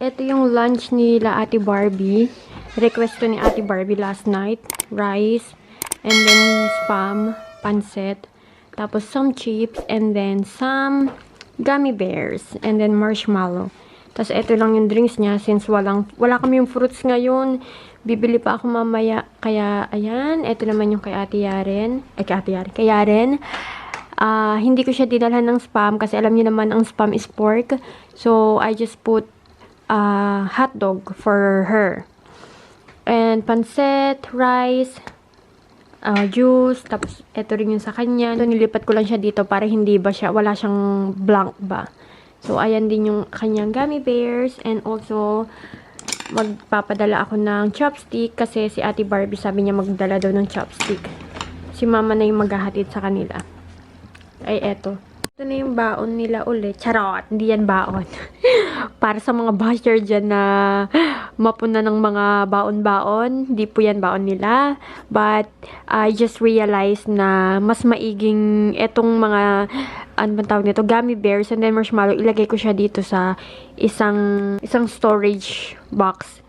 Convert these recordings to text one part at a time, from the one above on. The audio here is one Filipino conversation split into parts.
ito yung lunch nila Ate Barbie. Request to ni Ate Barbie last night. Rice, and then spam, pancit, tapos some chips, and then some gummy bears, and then marshmallow. Tapos ito lang yung drinks niya since wala kami yung fruits ngayon. Bibili pa ako mamaya. Kaya, ayan. Ito naman yung kay Ate Yaren. Kay Yaren. Hindi ko siya dinalhan ng spam kasi alam niyo naman ang spam is pork. So, I just put hot dog for her. And pancit, rice, juice, tapos ito rin yung sa kanya. So, nilipat ko lang siya dito para hindi ba siya, wala siyang blank ba. So, ayan din yung kanyang gummy bears. And also, magpapadala ako ng chopstick kasi si Ate Barbie sabi niya magdala daw ng chopstick. Si mama na yung maghahatid sa kanila. Ay, eto. Ito na yung baon nila ulit. Charot! Hindi yan baon. Para sa mga basher dyan na mapuna ng mga baon-baon. Hindi po yan baon nila. But, I just realized na mas maiging etong mga ano bang tawag nito, gummy bears and then marshmallow, ilagay ko siya dito sa isang storage box.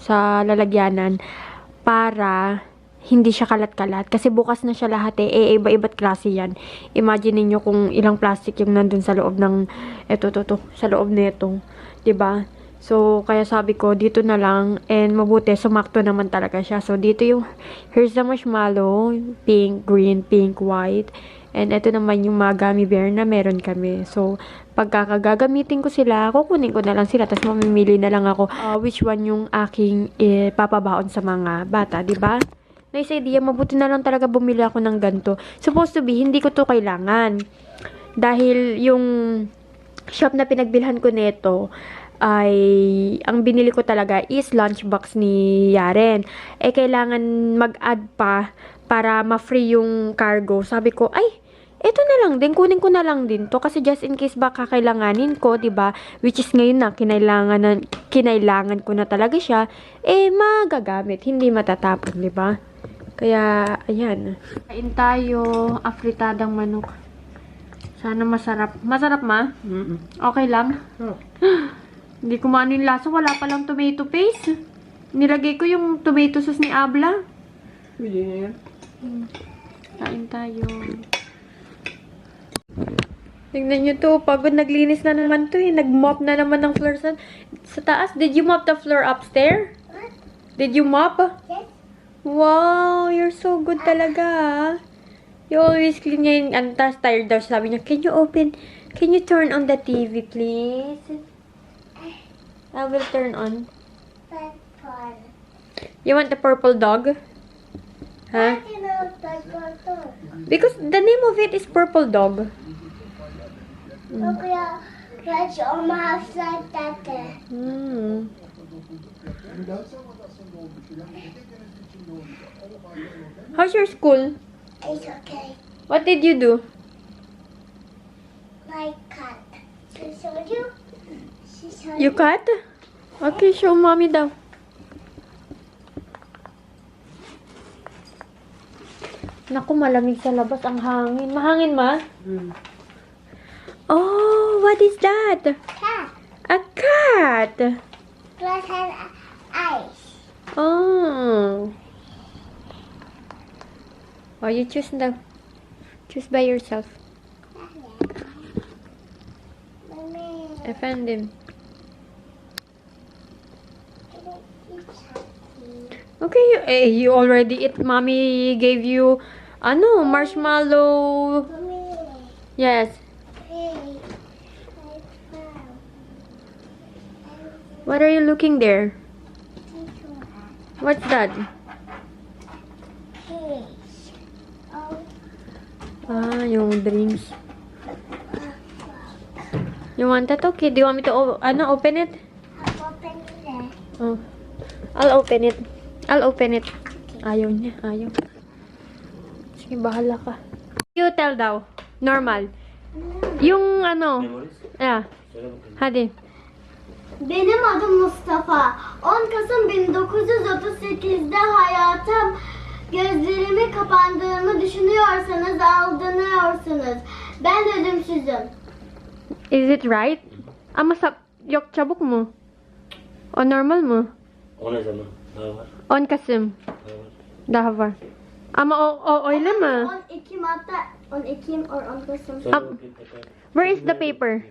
Sa lalagyanan para hindi siya kalat-kalat. Kasi bukas na siya lahat iba-iba't klase yan. Imagine niyo kung ilang plastic yung nandun sa loob ng, sa loob nito. 'Di ba? So, kaya sabi ko, dito na lang. And mabuti, sumakto naman talaga siya. So, dito yung, here's the marshmallow. Pink, green, pink, white. And ito naman yung mga gummy bear na meron kami. So, pagkakagagamitin ko sila, kukunin ko na lang sila. Tapos, mamimili na lang ako which one yung aking papabaon sa mga bata. 'Di ba? Nice idea. Mabuti na lang talaga bumili ako ng ganito. Supposed to be, hindi ko to kailangan. Dahil yung shop na pinagbilhan ko nito, ay ang binili ko talaga is lunchbox ni Yaren. Kailangan mag-add pa para ma-free yung cargo. Sabi ko, ay, eto na lang din, kunin ko na lang din to kasi just in case baka kailanganin ko, 'di ba? Which is ngayon na kinailangan ko na talaga siya, magagamit, hindi matatapon, 'di ba? Kaya ayan. Kain tayo, afritadang manok. Sana masarap. Masarap ma? Okay lang. Hindi ko maano yung lasa. Wala palang tomato paste. Nilagay ko yung tomato sauce ni Abla. Pwede na yan. Kain tayo. Tingnan nyo to. Pagod naglinis na naman to Nag-mop na naman ng floor sa taas. Did you mop the floor upstairs? Did you mop? Yes. Wow, you're so good talaga. You always clean niya yung antas. Tired daw. Sabi niya, can you turn on the TV please? I will turn on. Purple. You want the purple dog? Huh? I know purple. Because the name of it is purple dog. Okay, let's almost like that. How's your school? It's okay. What did you do? My cat. She showed you? She showed You cut? Okay, show mommy daw. Naku, malamig sa labas ang hangin. Mahangin, ma? Oh, what is that? cat. A cat. Plus has eyes. Oh. Oh, you choose daw. Choose by yourself. Mommy. I found him. Okay, you already eat. Mommy gave you, marshmallow. Mommy. Yes. Hey. I found. What are you looking there? What's that? Hey. Oh. Yung drinks. You want that? Okay. Do you want me to open it? I'll open it. Oh. I'll open it. I'll open it. Ayaw niya. Ayaw. Sige, bahala ka. You tell daw. Normal. Yung hadi. Benim adım Mustafa. 10 Kasım 1938'de hayatım gözlerimi kapandığımı düşünüyorsanız aldanıyorsunuz. Ben ölümsüzüm. Is it right? yok çabuk mu? O normal mı? O ne zaman? Daha var. 10 Kasım. Daha var. Daha var. Ama o öyle mi? 12 Mart'ta 12 or 10 Kasım. Sonra Up. bakayım tekrar. Where is the paper?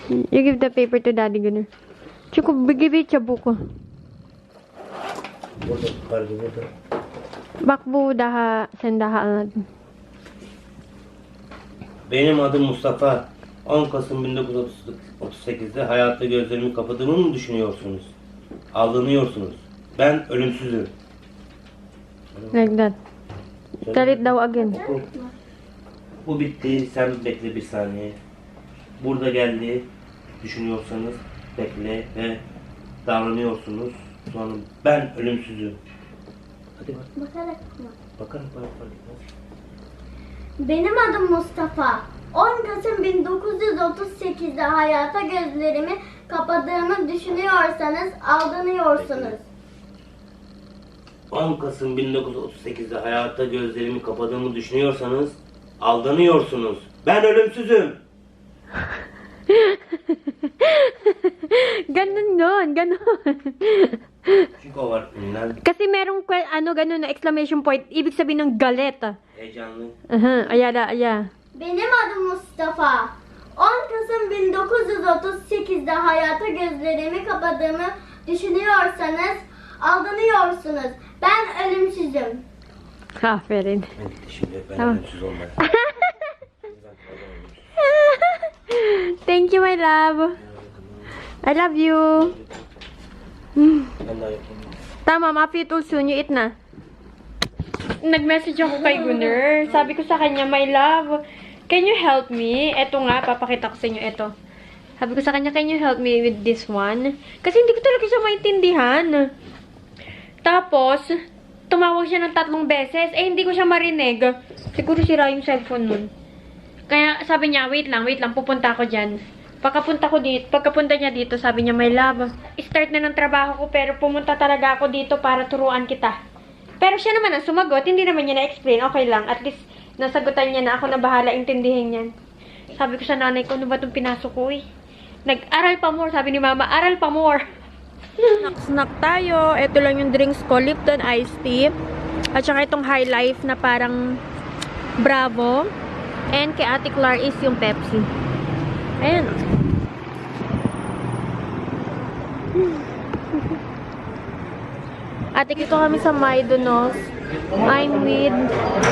You give the paper to Daddy Gunner. Çünkü gibi çabuk. Burada var gibi burada. Bak bu daha sen daha anladın. Benim adım Mustafa. 10 Kasım 1938'de hayatta gözlerimi kapadığımı mı düşünüyorsunuz? Aldanıyorsunuz. Ben ölümsüzüm. Like that. Tell it daw again. Bu bitti. Sen bekle bir saniye. Burada geldi. Düşünüyorsanız bekle ve davranıyorsunuz. Sonra ben ölümsüzüm. Hadi bak. Bakarak mı? Bakalım fark etmez. Benim adım Mustafa. 10 Kasım 1938'de hayata gözlerimi kapadığımı düşünüyorsanız aldanıyorsunuz. 10 Kasım 1938'de hayatta gözlerimi kapadığımı düşünüyorsanız aldanıyorsunuz. Ben ölümsüzüm. Ganun yun, ganun. Çünkü o var ünlem, Kasi merong ganun na exclamation point. Ibig sabihin ng galit. heyecanlı. Aya. Benim adım Mustafa. 10 Kasım 1938'de hayata gözlerimi kapadığımı düşünüyorsanız aldanıyorsunuz. Ben ölümsüzüm. Aferin. Ben gitti şimdi ben Tamam. ölümsüz olmaya. Thank you, my love. I love you. Ben daha yapamıyorum. Tama, ma-fit soon. You eat na. Nag-message ako kay Gunner. Sabi ko sa kanya, my love, can you help me? Eto nga, papakita ko sa inyo ito. Sabi ko sa kanya, can you help me with this one? Kasi hindi ko talaga siya maintindihan. Tapos, tumawag siya ng 3 beses. Eh, hindi ko siya marinig. Siguro sira yung cellphone nun. Kaya sabi niya, wait lang, pupunta ako dyan. Pagkapunta niya dito, sabi niya, my love, start na ng trabaho ko, pero pumunta talaga ako dito para turuan kita. Pero siya naman ang sumagot, hindi naman niya na-explain, okay lang. At least, nasagutan niya na ako na bahala intindihin yan. Sabi ko sa nanay ko, ano ba itong pinasok ko eh? Nag-aral pa more, sabi ni mama, aral pa more. Snack tayo. Ito lang yung drinks ko, Lipton iced tea. At saka itong High Life na parang Bravo. And kay Ate Clar is yung Pepsi. Ayan. Ate, kito kami sa Maidonos. I'm with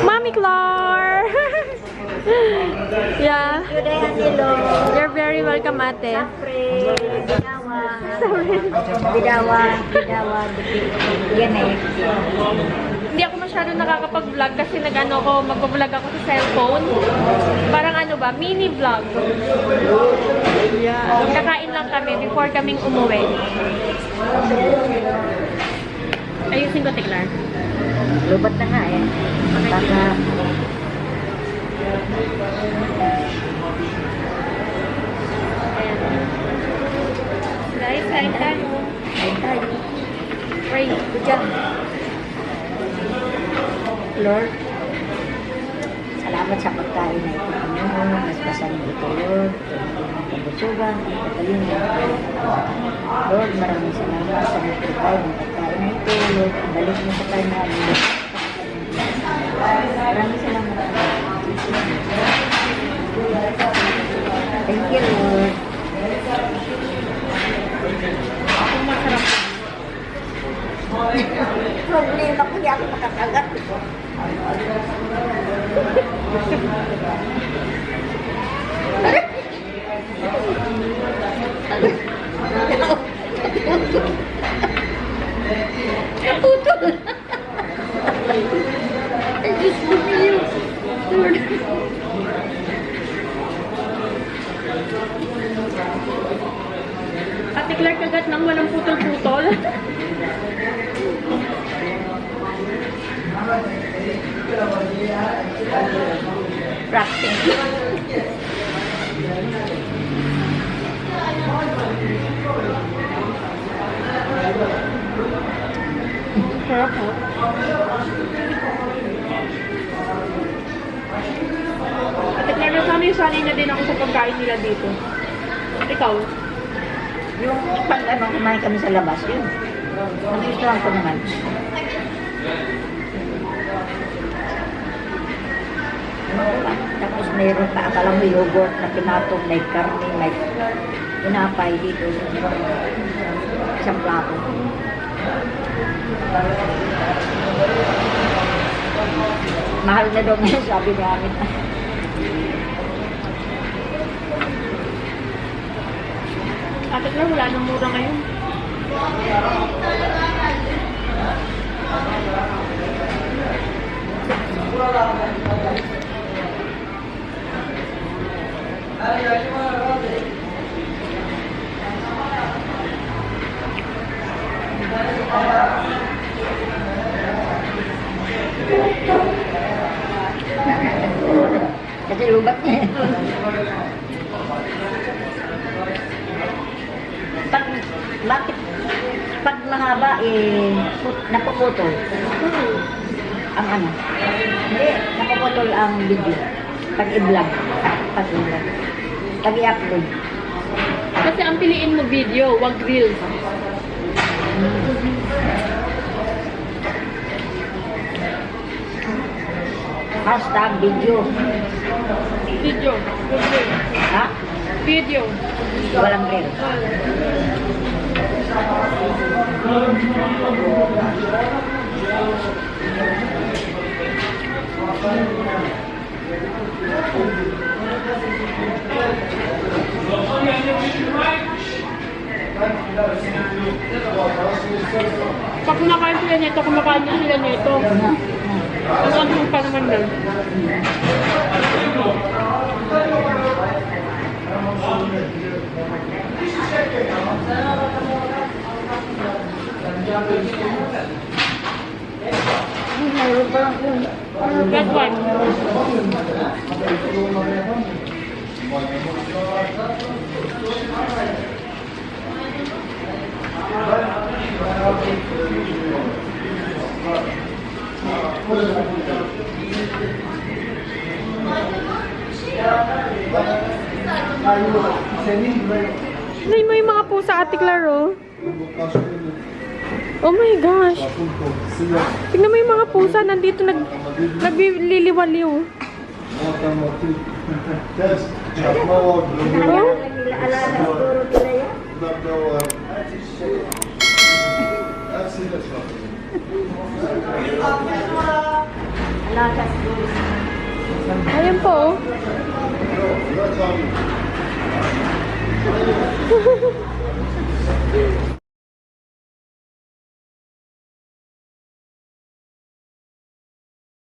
Mami Clar. Yeah. You're very welcome, ate. Bidawa. Yan eh. Hindi ako masyado nakakapag-vlog kasi mag-vlog ako sa cellphone. Parang ano ba, mini vlog. Yeah. Kakain lang kami before kaming umuwi. Ayusin ko, Tiklar. Lubat na nga eh. Baka Guys, kain tayo. ay tayo. Pray. Diyan. Lord, salamat sa pagkain na ito. Panginoon, naspasan mo ito, Lord. Ang kabusugan, ang katalingan. Lord, maraming salamat sa pagkain ng pagkain na ito, Lord. Balik mo sa tayo na maraming salamat. Thank you, Lord. Ang masarap. Problema ko, hindi ako makakagat. Naputol. Ay, Diyos mo niyo. Lord. Ate Clark, kagat nang walang putol-putol. Practice. Sarap po. Ate Clark, nasanay na din ako sa pagkain nila dito. Ikaw? Yung pag ano, kumain kami sa labas, yun. Nagustuhan ko naman. Tapos mayroon pa, akala mo yogurt na pinatong, may karne, may pinapay dito. Isang plato. Mahal na daw ngayon, sabi namin. Ate Claire, wala nang mura ngayon. Kasi lubat niya. Bakit pag mahaba napuputol ang ano? Hindi, napuputol ang video. Pag i-vlog. Pag i-upload. Kasi ang piliin mo video, wag reels. Hashtag video. Video. Wag reels. Ha? Video. Walang reel. Pag kumakain sila nito, kumakain din sila nito. Ang anong pa naman nun. Mayroon pa lang yun. That one. Tingnan mo yung mga pusa, Ate Claro. Oh my gosh. Tingnan mo yung mga pusa, nandito nagliliwaliw. Oh? Alaga siguro nila yan. Alaga siguro. Ayan po. Oh.